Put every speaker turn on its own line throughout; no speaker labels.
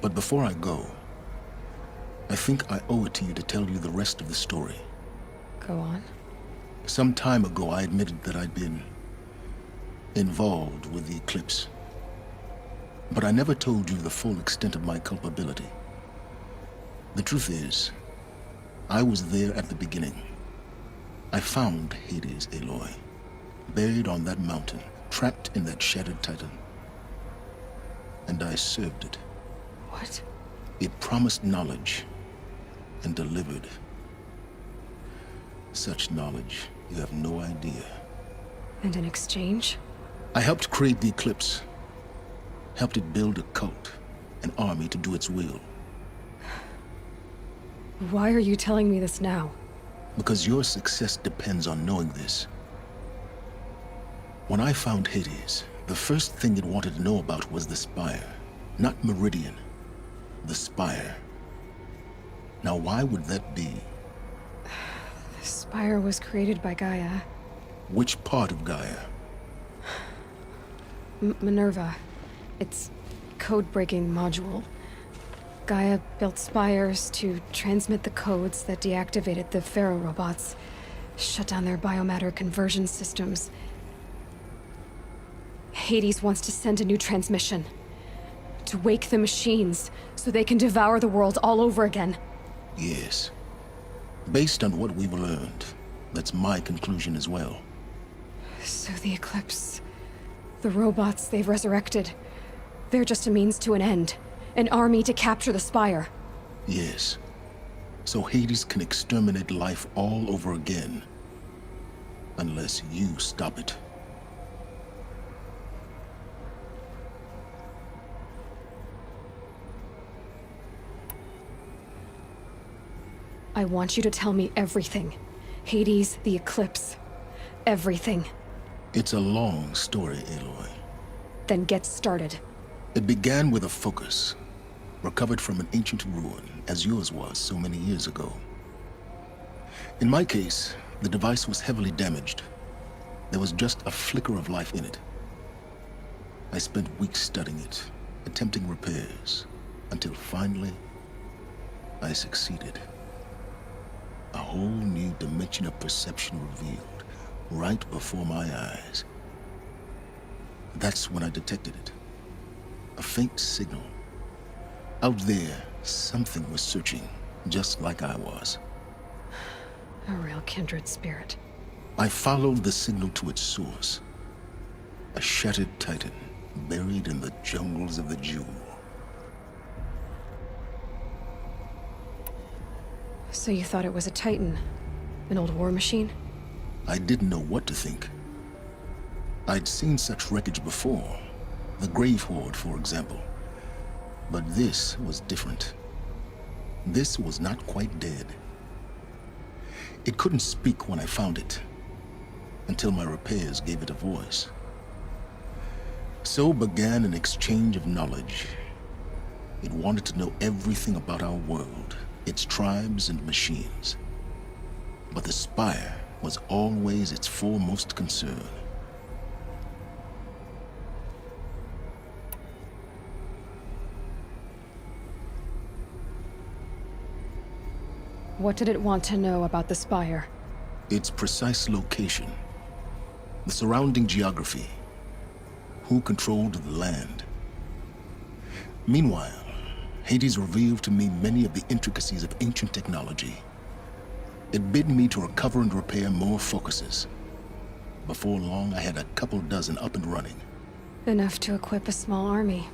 But before I go, I think I owe it to you to tell you the rest of the story.
Go on.
Some time ago, I admitted that I'd been involved with the eclipse. But I never told you the full extent of my culpability. The truth is, I was there at the beginning. I found Hades, Aloy, buried on that mountain, trapped in that shattered titan. And I served it.
What?
It promised knowledge and delivered. Such knowledge, you have no idea.
And in exchange?
I helped create the Eclipse. Helped it build a cult, an army to do its will.
Why are you telling me this now?
Because your success depends on knowing this. When I found Hades, the first thing it wanted to know about was the Spire. Not Meridian. The Spire. Now why would that be?
The Spire was created by Gaia.
Which part of Gaia?
Minerva. Its code-breaking module. Gaia built spires to transmit the codes that deactivated the Pharaoh robots, shut down their biomatter conversion systems. Hades wants to send a new transmission. To wake the machines, so they can devour the world all over again.
Yes. Based on what we've learned, that's my conclusion as well.
So the Eclipse... the robots they've resurrected... they're just a means to an end. An army to capture the Spire.
Yes. So Hades can exterminate life all over again. Unless you stop it.
I want you to tell me everything. Hades, the Eclipse. Everything.
It's a long story, Aloy.
Then get started.
It began with a focus. Recovered from an ancient ruin, as yours was so many years ago. In my case, the device was heavily damaged. There was just a flicker of life in it. I spent weeks studying it, attempting repairs, until finally, I succeeded. A whole new dimension of perception revealed, right before my eyes. That's when I detected it. A faint signal. Out there, something was searching, just like I was.
A real kindred spirit.
I followed the signal to its source. A shattered titan, buried in the jungles of the Jewel.
So you thought it was a Titan? An old war machine?
I didn't know what to think. I'd seen such wreckage before. The Grave Horde, for example. But this was different. This was not quite dead. It couldn't speak when I found it, until my repairs gave it a voice. So began an exchange of knowledge. It wanted to know everything about our world, its tribes and machines. But the Spire was always its foremost concern.
What did it want to know about the Spire?
Its precise location, the surrounding geography, who controlled the land. Meanwhile, Hades revealed to me many of the intricacies of ancient technology. It bid me to recover and repair more focuses. Before long, I had a couple dozen up and running.
Enough to equip a small army.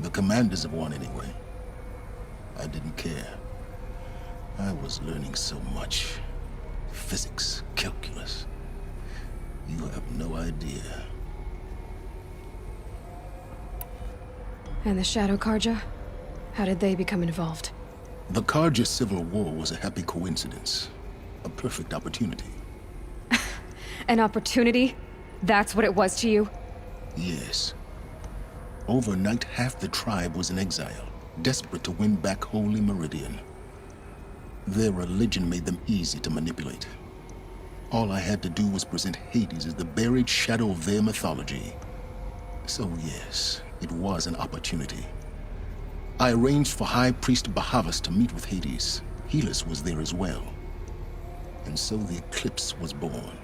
The commanders of one, anyway. I didn't care. I was learning so much. Physics, calculus. You have no idea.
And the Shadow Karja? How did they become involved?
The Karja Civil War was a happy coincidence. A perfect opportunity.
An opportunity? That's what it was to you?
Yes. Overnight, half the tribe was in exile, desperate to win back Holy Meridian. Their religion made them easy to manipulate. All I had to do was present Hades as the buried shadow of their mythology. So yes, it was an opportunity. I arranged for High Priest Bahavas to meet with Hades. Helis was there as well. And so the eclipse was born.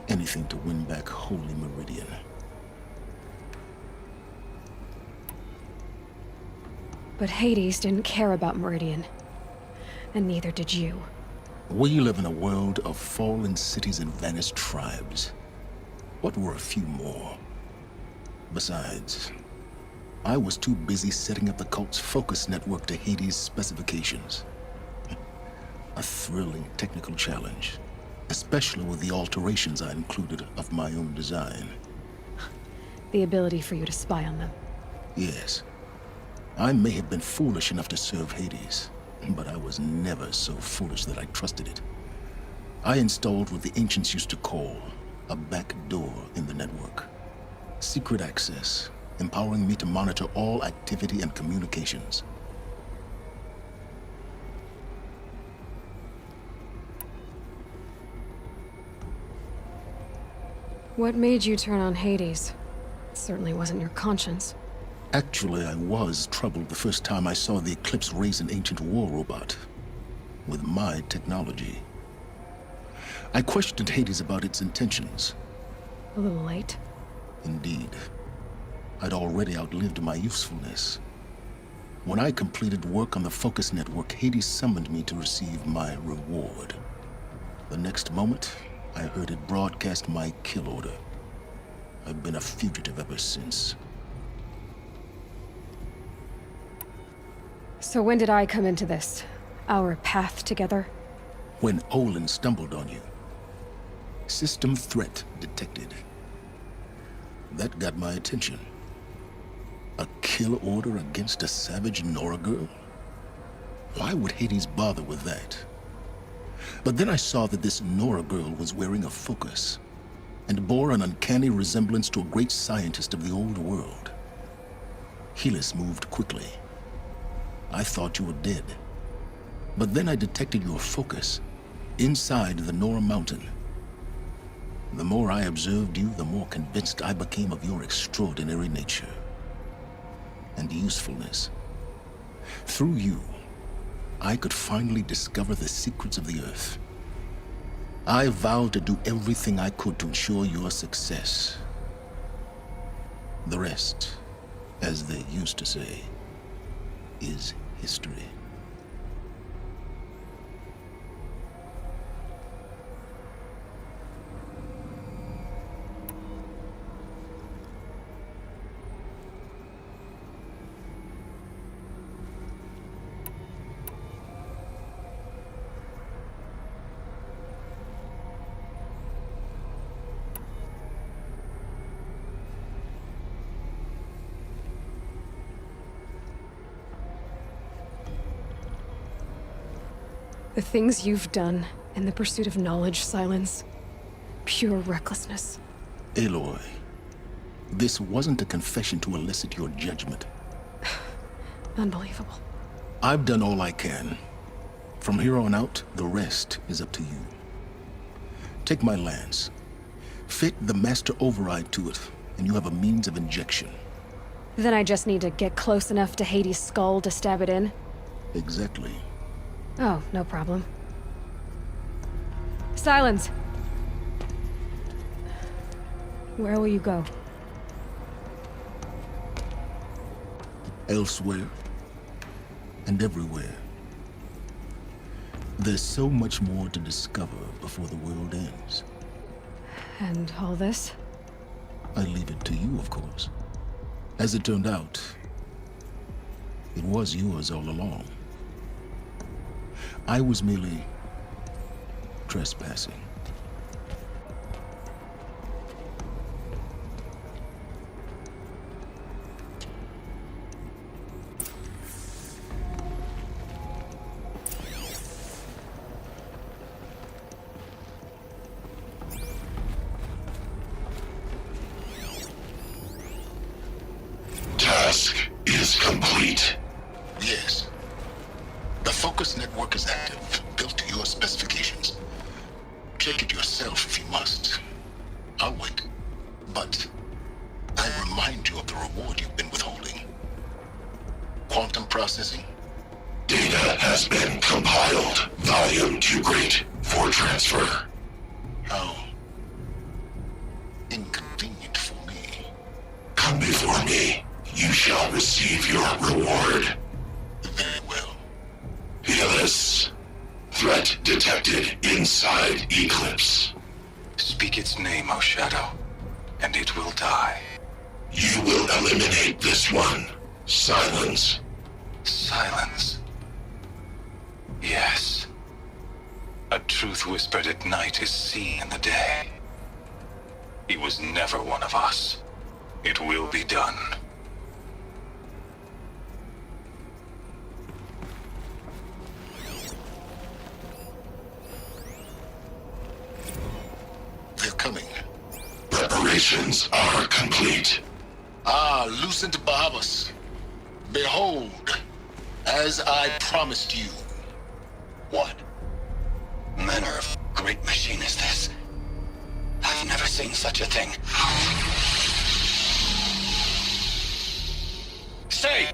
Anything to win back Holy Meridian.
But Hades didn't care about Meridian. And neither did you.
We live in a world of fallen cities and vanished tribes. What were a few more? Besides, I was too busy setting up the cult's focus network to Hades' specifications. A thrilling technical challenge, especially with the alterations I included of my own design.
The ability for you to spy on them.
Yes. I may have been foolish enough to serve Hades, but I was never so foolish that I trusted it. I installed what the ancients used to call a back door in the network. Secret access, empowering me to monitor all activity and communications.
What made you turn on Hades? It certainly wasn't your conscience.
Actually, I was troubled the first time I saw the Eclipse raise an ancient war robot. With my technology. I questioned Hades about its intentions.
A little late.
Indeed. I'd already outlived my usefulness. When I completed work on the Focus Network, Hades summoned me to receive my reward. The next moment, I heard it broadcast my kill order. I've been a fugitive ever since.
So when did I come into this? Our path together?
When Olin stumbled on you. System threat detected. That got my attention. A kill order against a savage Nora girl? Why would Hades bother with that? But then I saw that this Nora girl was wearing a focus, and bore an uncanny resemblance to a great scientist of the old world. Helis moved quickly. I thought you were dead. But then I detected your focus inside the Nora mountain. The more I observed you, the more convinced I became of your extraordinary nature and usefulness. Through you, I could finally discover the secrets of the Earth. I vowed to do everything I could to ensure your success. The rest, as they used to say, is history.
The things you've done in the pursuit of knowledge, Sylens. Pure recklessness.
Aloy, this wasn't a confession to elicit your judgment.
Unbelievable.
I've done all I can. From here on out, the rest is up to you. Take my lance. Fit the master override to it, and you have a means of injection.
Then I just need to get close enough to Hades' skull to stab it in?
Exactly.
Oh, no problem. Sylens! Where will you go?
Elsewhere. And everywhere. There's so much more to discover before the world ends.
And all this?
I leave it to you, of course. As it turned out, it was yours all along. I was merely trespassing.
Task is complete.
Yes. The Focus Network is active, built to your specifications. Check it yourself if you must. I'll wait. But I remind you of the reward you've been withholding. quantum processing?
Data has been compiled. Volume too great for transfer.
How inconvenient for me.
Come before me. You shall receive your reward.
Very well.
Sylens. Threat detected inside Eclipse.
Speak its name, O Shadow, and it will die.
You will eliminate this one. Sylens.
Silence. Yes. A truth whispered at night is seen in the day. He was never one of us. It will be done.
They're coming.
Preparations are complete.
Ah, Lucent Bahabas. Behold, as I promised you.
What manner of great machine is this? I've never seen such a thing. Stay!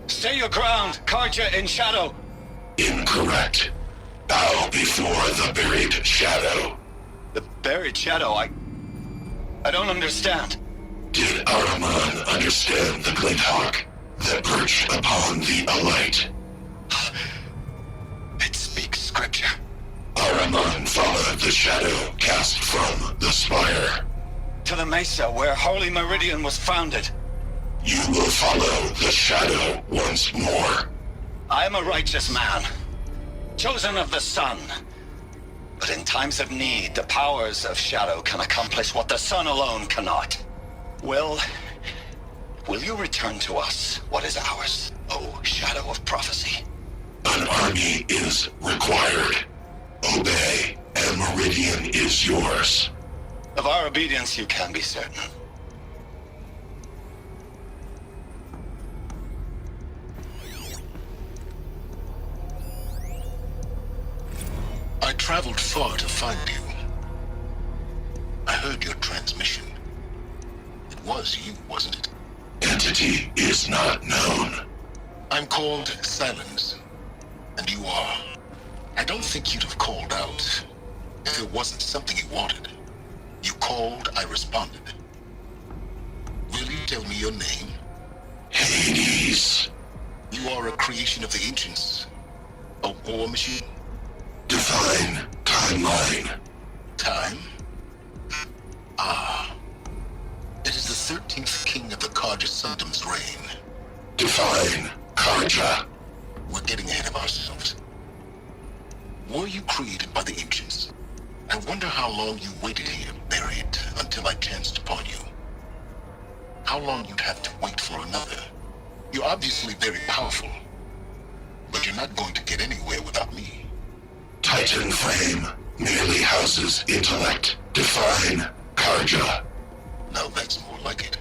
Stay your ground, Karja in Shadow!
Incorrect. Bow before the buried shadow.
The buried shadow, I don't understand.
Did Araman understand the glint hawk that perched upon the alight?
It speaks scripture.
Araman followed the shadow cast from the spire.
To the mesa where Holy Meridian was founded.
You will follow the shadow once more.
I am a righteous man, chosen of the sun. But in times of need, the powers of shadow can accomplish what the sun alone cannot. Will you return to us what is ours, O Shadow of Prophecy?
An army is required. Obey, and Meridian is yours.
Of our obedience you can be certain.
I traveled far to find you. I heard your transmission. It was you, wasn't it?
Entity is not known.
I'm called Sylens, and you are. I don't think you'd have called out if it wasn't something you wanted. You called, I responded. Will you tell me your name?
Hades.
You are a creation of the ancients. A war machine?
Define timeline.
Time? Ah. It is the 13th king of the Karja Sundom's reign.
Define Karja.
We're getting ahead of ourselves. Were you created by the ancients? I wonder how long you waited here, buried, until I chanced upon you. How long you'd have to wait for another. You're obviously very powerful, but you're not going to get anywhere without me.
Titan Flame merely houses intellect. Define Karja.
Now that's more like it.